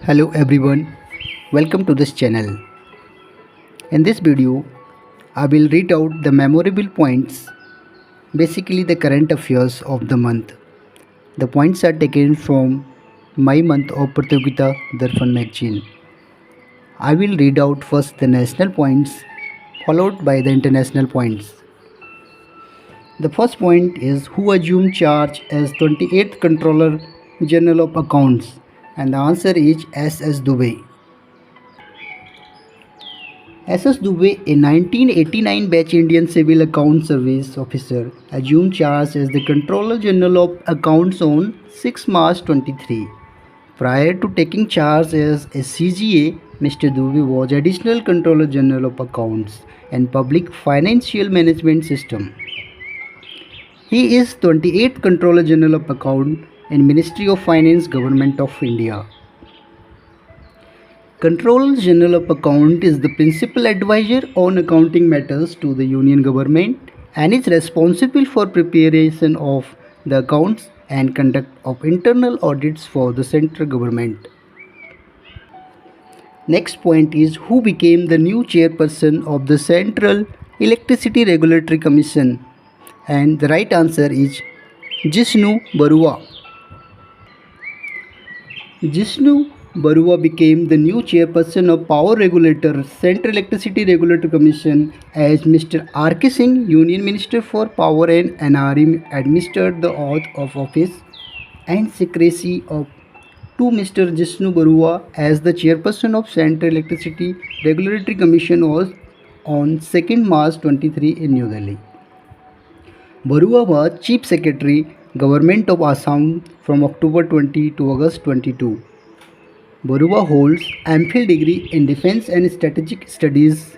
Hello everyone, welcome to this channel. In this video, I will read out the memorable points, basically the current affairs of the month. The points are taken from my month of Pratiyogita Darpan magazine. I will read out first the national points, followed by the international points. The first point is who assumed charge as 28th Controller General of Accounts, and the answer is S.S. Dubey. S.S. Dubey, a 1989 batch Indian Civil Account Service officer, assumed charge as the Controller General of Accounts on 6 March 23. Prior to taking charge as a CGA, Mr. Dubey was Additional Controller General of Accounts and Public Financial Management System. He is 28th Controller General of Accounts in Ministry of Finance, Government of India. Controller General of Account is the principal advisor on accounting matters to the Union Government and is responsible for preparation of the accounts and conduct of internal audits for the central government. Next point is who became the new chairperson of the Central Electricity Regulatory Commission, and the right answer is Jishnu Barua. Jishnu Barua became the new chairperson of Power Regulator Central Electricity Regulatory Commission as Mr. R.K. Singh, Union Minister for Power and NRE, administered the oath of office and secrecy of to Mr. Jishnu Barua as the chairperson of Central Electricity Regulatory Commission was on 2nd March 23 in New Delhi. Barua was Chief Secretary, Government of Assam from October 20 to August 22. Barua holds MPhil degree in Defense and Strategic Studies,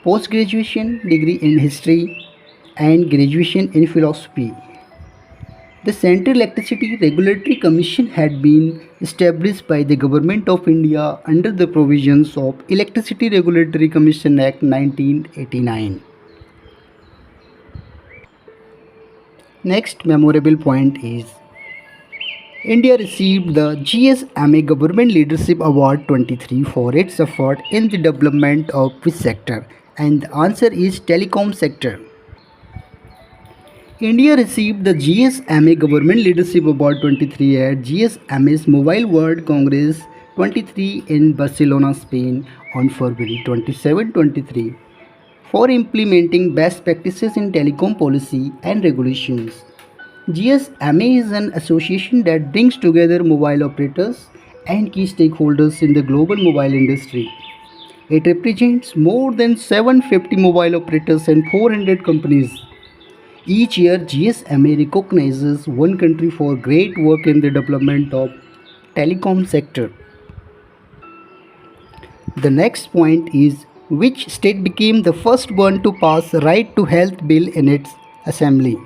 post-graduation degree in History, and graduation in Philosophy. The Central Electricity Regulatory Commission had been established by the Government of India under the provisions of Electricity Regulatory Commission Act 1989. Next memorable point is India received the GSMA Government Leadership Award 23 for its effort in the development of which sector? And the answer is telecom sector. India received the GSMA Government Leadership Award 23 at GSMA's Mobile World Congress 23 in Barcelona, Spain on February 27-23 for implementing best practices in telecom policy and regulations. GSMA is an association that brings together mobile operators and key stakeholders in the global mobile industry. It represents more than 750 mobile operators and 400 companies. Each year, GSMA recognizes one country for great work in the development of telecom sector. The next point is which state became the first one to pass Right to Health Bill in its assembly?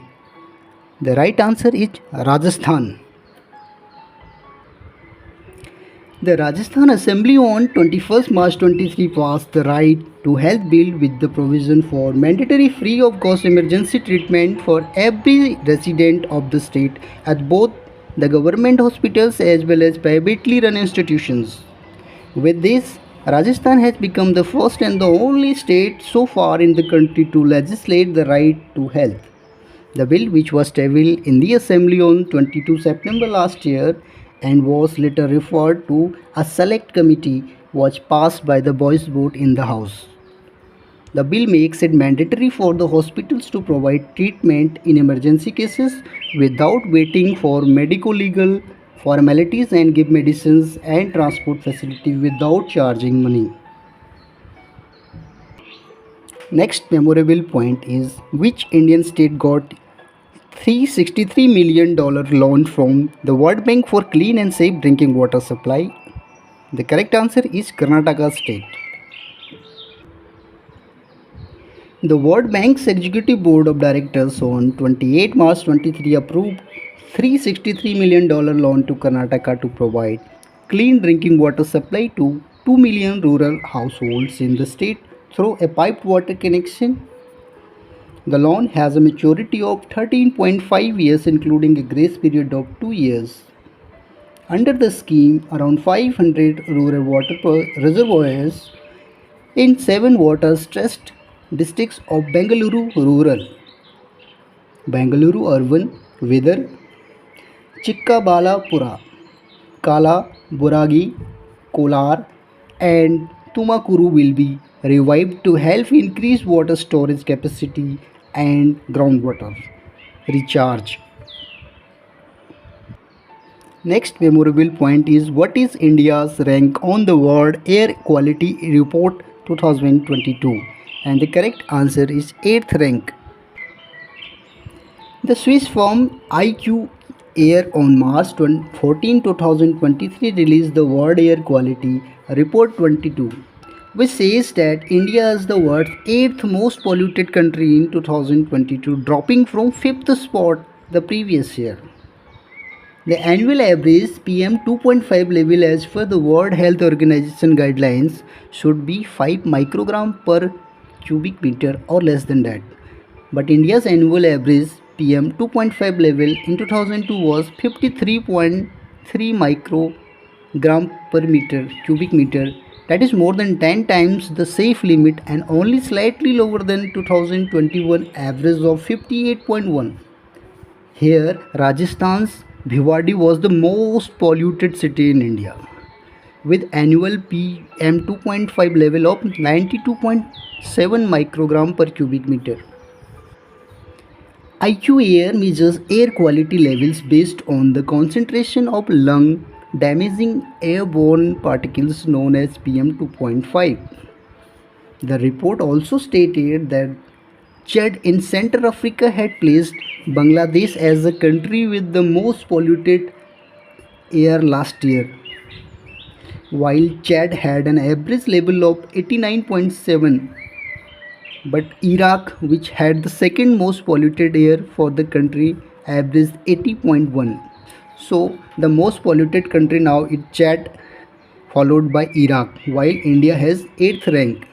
The right answer is Rajasthan. The Rajasthan Assembly on 21st March 23 passed the Right to Health Bill with the provision for mandatory free of cost emergency treatment for every resident of the state at both the government hospitals as well as privately run institutions. With this, Rajasthan has become the first and the only state so far in the country to legislate the right to health. The bill, which was tabled in the Assembly on 22 September last year and was later referred to a select committee, was passed by the voice vote in the House. The bill makes it mandatory for the hospitals to provide treatment in emergency cases without waiting for medico-legal formalities and give medicines and transport facilities without charging money. Next memorable point is which Indian state got $363 million loan from the World Bank for clean and safe drinking water supply? The correct answer is Karnataka state. The World Bank's Executive Board of Directors on 28 March 23 approved $363 million loan to Karnataka to provide clean drinking water supply to 2 million rural households in the state through a piped water connection. The loan has a maturity of 13.5 years including a grace period of 2 years. Under the scheme, around 500 rural water reservoirs in 7 water stressed districts of Bengaluru rural, Bengaluru urban, Vidar, Chikkabalapura, Kala, Buragi, Kolar, and Tumakuru will be revived to help increase water storage capacity and groundwater recharge. Next memorable point is what is India's rank on the World Air Quality Report 2022? And the correct answer is 8th rank. The Swiss firm IQ Air on March 14, 2023 released the World Air Quality Report 22, which says that India is the world's 8th most polluted country in 2022, dropping from 5th spot the previous year. The annual average PM 2.5 level as per the World Health Organization guidelines should be 5 microgram per cubic meter or less than that. But India's annual average PM 2.5 level in 2002 was 53.3 microgram per meter cubic meter, that is more than 10 times the safe limit and only slightly lower than 2021 average of 58.1. Here, Rajasthan's Bhiwadi was the most polluted city in India, with annual PM 2.5 level of 92.7 microgram per cubic meter. IQ air measures air quality levels based on the concentration of lung damaging airborne particles known as PM 2.5. The report also stated that Chad in Central Africa had placed Bangladesh as the country with the most polluted air last year, while Chad had an average level of 89.7, but Iraq, which had the second most polluted air for the country, averaged 80.1. So the most polluted country now is Chad, followed by Iraq, while India has 8th rank.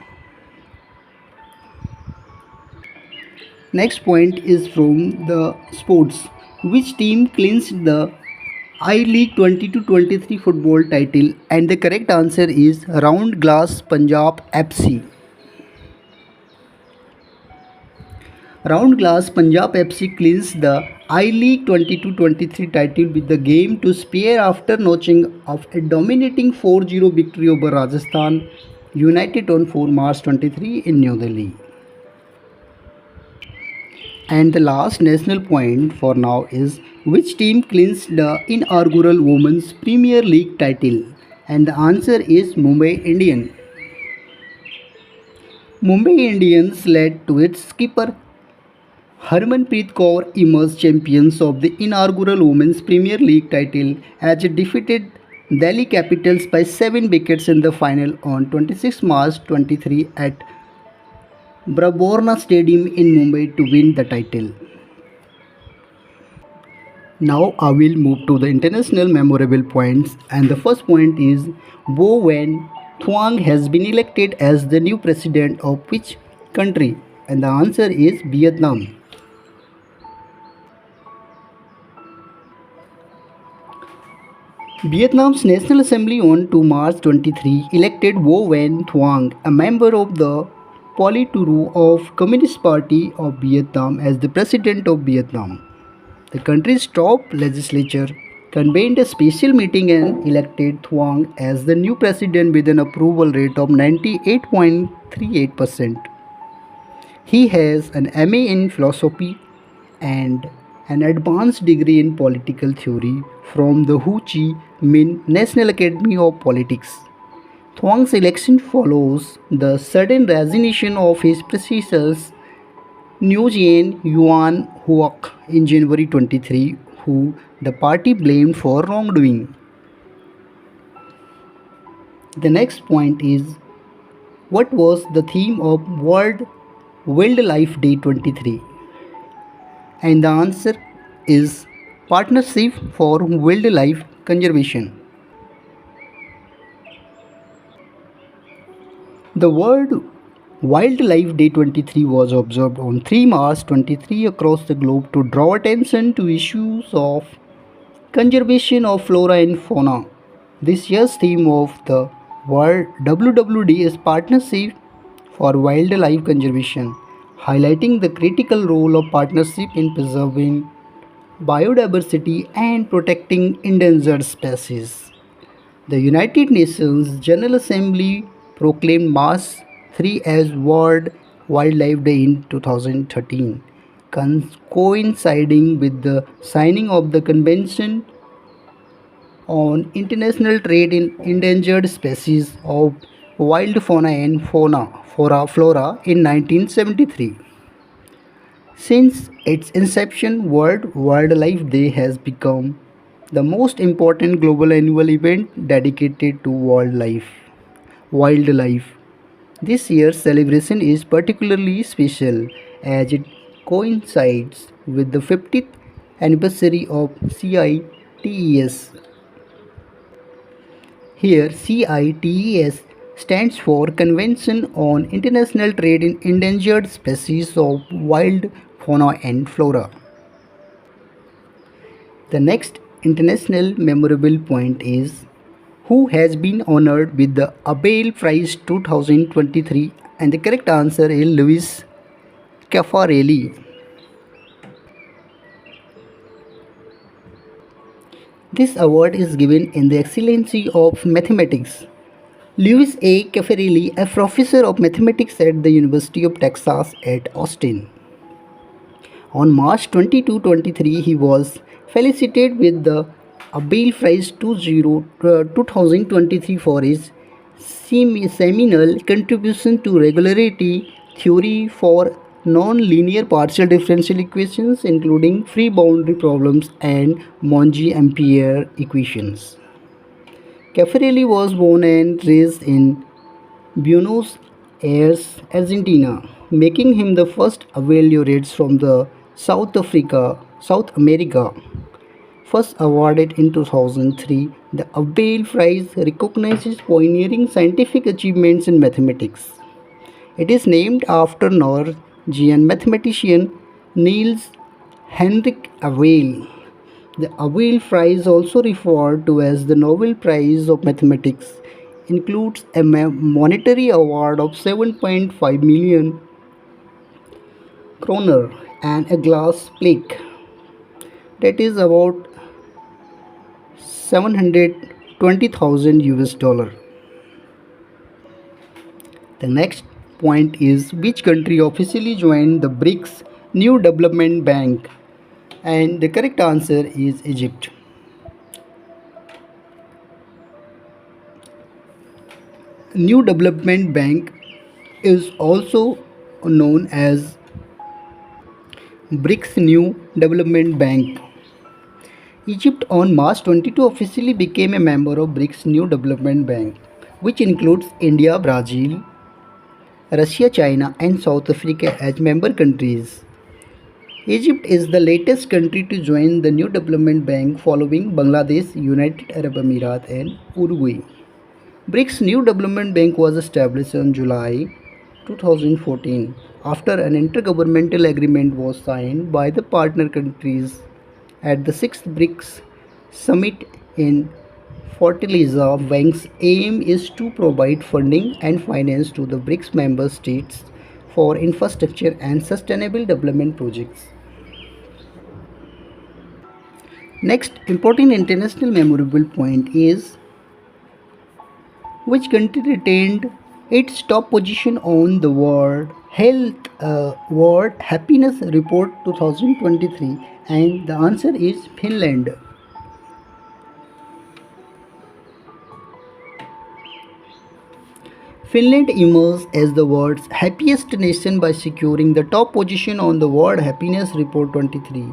Next point is from the sports. Which team clinched the I League 22-23 football title? And the correct answer is Round Glass Punjab FC. Round Glass Punjab FC clinched the I League 22-23 title with the game to spare after notching of a dominating 4-0 victory over Rajasthan United on 4 March 23 in New Delhi. And the last national point for now is which team clinched the inaugural Women's Premier League title? And the answer is Mumbai Indians. Mumbai Indians led to its skipper Harmanpreet Kaur emerged champions of the inaugural Women's Premier League title as it defeated Delhi Capitals by 7 wickets in the final on 26 March 23 at Braborna Stadium in Mumbai to win the title. Now I will move to the international memorable points, and the first point is Bo Wen Thuong has been elected as the new president of which country? And the answer is Vietnam. Vietnam's National Assembly on 2 March 23 elected Vo Van Thuong, a member of the Politburo of Communist Party of Vietnam, as the president of Vietnam. The country's top legislature convened a special meeting and elected Thuong as the new president with an approval rate of 98.38%. He has an MA in philosophy and an advanced degree in political theory from the Ho Chi Minh National Academy of Politics. Thuong's election follows the sudden resignation of his predecessors Nguyen Yuan Huoc in January 23, who the party blamed for wrongdoing. The next point is what was the theme of World Wildlife Day 23? And the answer is Partnership for Wildlife Conservation. The World Wildlife Day 23 was observed on 3 March 23 across the globe to draw attention to issues of Conservation of flora and fauna. This year's theme of the World WWD is Partnership for Wildlife Conservation, highlighting the critical role of partnership in preserving biodiversity and protecting endangered species. The United Nations General Assembly proclaimed March 3 as World Wildlife Day in 2013, coinciding with the signing of the Convention on International Trade in Endangered Species of Wild Fauna and Flora in 1973. Since its inception, World Wildlife Day has become the most important global annual event dedicated to wildlife. This year's celebration is particularly special as it coincides with the 50th anniversary of CITES. Here, CITES stands for Convention on International Trade in Endangered Species of Wild Fauna and Flora. The next international memorable point is who has been honored with the Abel Prize 2023, and the correct answer is Luis Caffarelli. This award is given in the excellency of mathematics. Luis A. Caffarelli, a professor of mathematics at the University of Texas at Austin. On March 22, 23, he was felicitated with the Abel Prize 2023 for his seminal contribution to regularity theory for non-linear partial differential equations, including free boundary problems and Monge-Ampere equations. Caffarelli was born and raised in Buenos Aires, Argentina, making him the first Abel laureate from the South America. First awarded in 2003, the Abel Prize recognizes pioneering scientific achievements in mathematics. It is named after Norwegian mathematician Niels Henrik Abel. The Abel Prize, also referred to as the Nobel Prize of Mathematics, includes a monetary award of 7.5 million kroner and a glass plaque that is about 720,000 US dollar. The next point is which country officially joined the BRICS New Development Bank, and the correct answer is Egypt. New Development Bank is also known as BRICS New Development Bank. Egypt on March 22 officially became a member of BRICS New Development Bank, which includes India, Brazil, Russia, China, and South Africa as member countries. Egypt is the latest country to join the New Development Bank following Bangladesh, United Arab Emirates, and Uruguay. BRICS New Development Bank was established in July 2014 after an intergovernmental agreement was signed by the partner countries at the 6th BRICS Summit in Fortaleza. Bank's aim is to provide funding and finance to the BRICS member states for infrastructure and sustainable development projects. Next important international memorable point is which country retained its top position on the World Happiness Report 2023, and the answer is Finland. Finland emerged as the world's happiest nation by securing the top position on the World Happiness Report 23,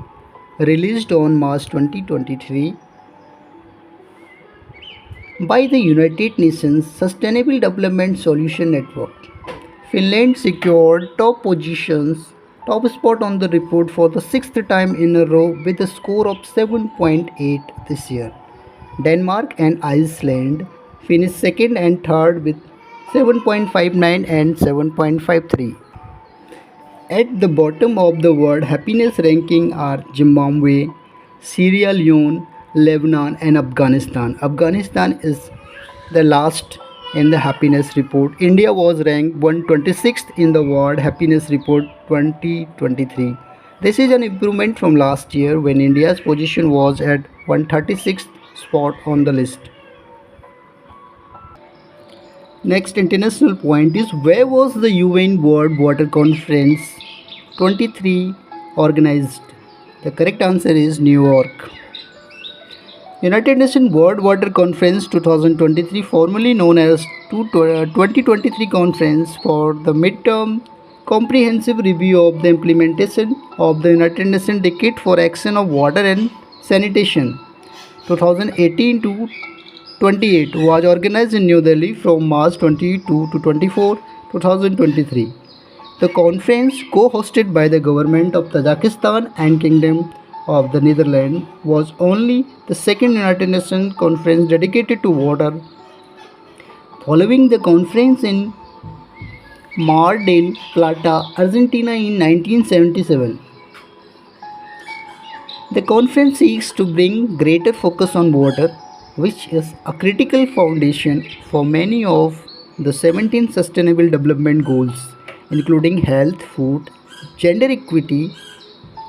released on March 2023 by the United Nations Sustainable Development Solution Network. Finland secured top spot on the report for the sixth time in a row with a score of 7.8 this year. Denmark and Iceland finished second and third with 7.59 and 7.53. At the bottom of the world happiness ranking are Zimbabwe, Sierra Leone, Lebanon, and Afghanistan. Afghanistan is the last in the happiness report. India was ranked 126th in the World Happiness Report 2023. This is an improvement from last year when India's position was at 136th spot on the list. Next international point is, where was the UN World Water Conference 23 organized? The correct answer is New York. United Nations World Water Conference 2023, formerly known as 2023 Conference for the Midterm Comprehensive Review of the Implementation of the United Nations Decade for Action of Water and Sanitation 2018 to 28 was organized in New Delhi from March 22 to 24, 2023. The conference, co-hosted by the government of Tajikistan and Kingdom of the Netherlands, was only the second United Nations conference dedicated to water, following the conference in Mar del Plata, Argentina in 1977. The conference seeks to bring greater focus on water, which is a critical foundation for many of the 17 Sustainable Development Goals, including health, food, gender equity,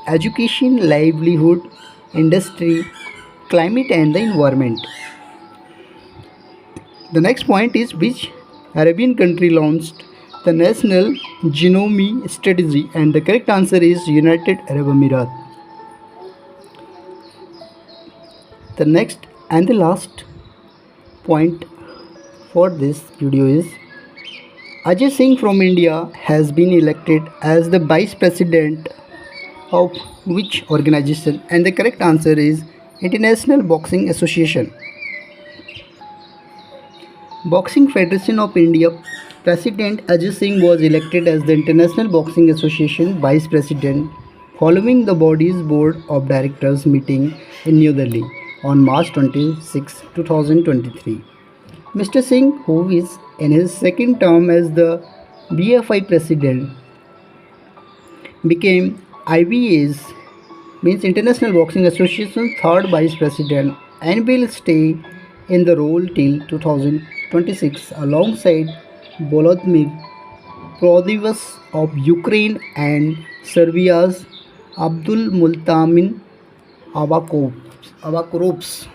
education, livelihood, industry, climate, and the environment. The next point is, which Arabian country launched the National Genome Strategy? And the correct answer is United Arab Emirates. The next and the last point for this video is, Ajay Singh from India has been elected as the Vice President of which organization? And the correct answer is International Boxing Association. Boxing Federation of India President Ajay Singh was elected as the International Boxing Association Vice President following the body's Board of Directors meeting in New Delhi on March 26, 2023. Mr. Singh, who is in his second term as the BFI President, became IBA's means International Boxing Association's third Vice President and will stay in the role till 2026 alongside Volodymyr Prodyvas of Ukraine and Serbia's Abdulmutamin Abakurovs.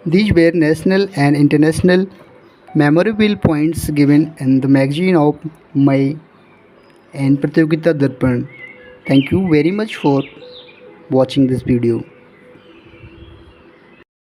These were national and international memorable points given in the magazine of May and Pratiyogita Darpan. Thank you very much for watching this video.